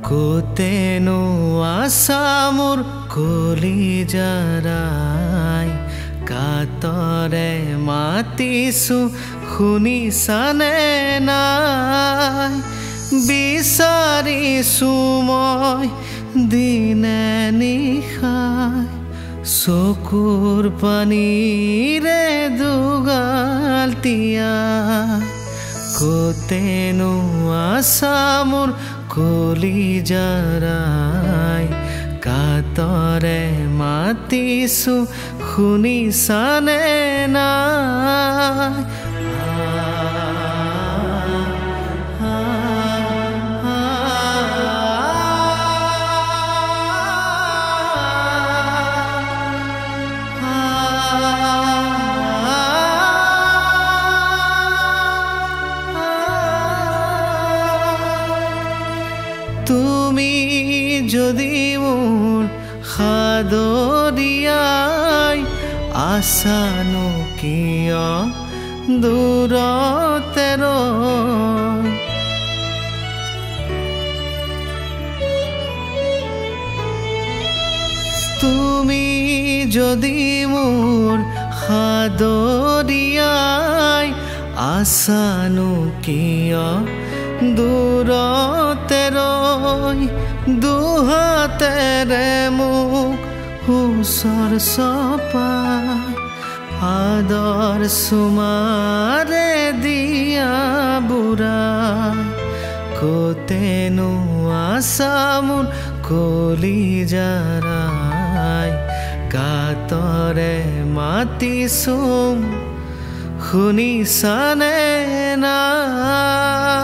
কোতেনো আছা মোৰ কলিজাৰাই কাতৰে মাতিছো শুনিছানে নাই বিচাৰিছো মই দিনে নিশাই চকুৰ পানীৰে দুগাল তিয়াই কোতেনো আছা মোৰ কলিজাৰাই কাতৰে মাতিছো শুনিছানে নাই তুমি যদি মোৰ সাদৰিয়াই আছানো কিয় দূৰতে ৰৈ তুমি যদি মোৰ সাদৰিয়াই আছানো কিয় দূৰতে ৰৈ দুহাতেৰে মোক ওচৰ চপাই আদৰ চুমাৰে দিয়া বুঢ়াই কোতেনো আছা মোৰ কলিজাৰাই কাতৰে মাতিছো শুনিছানে নাই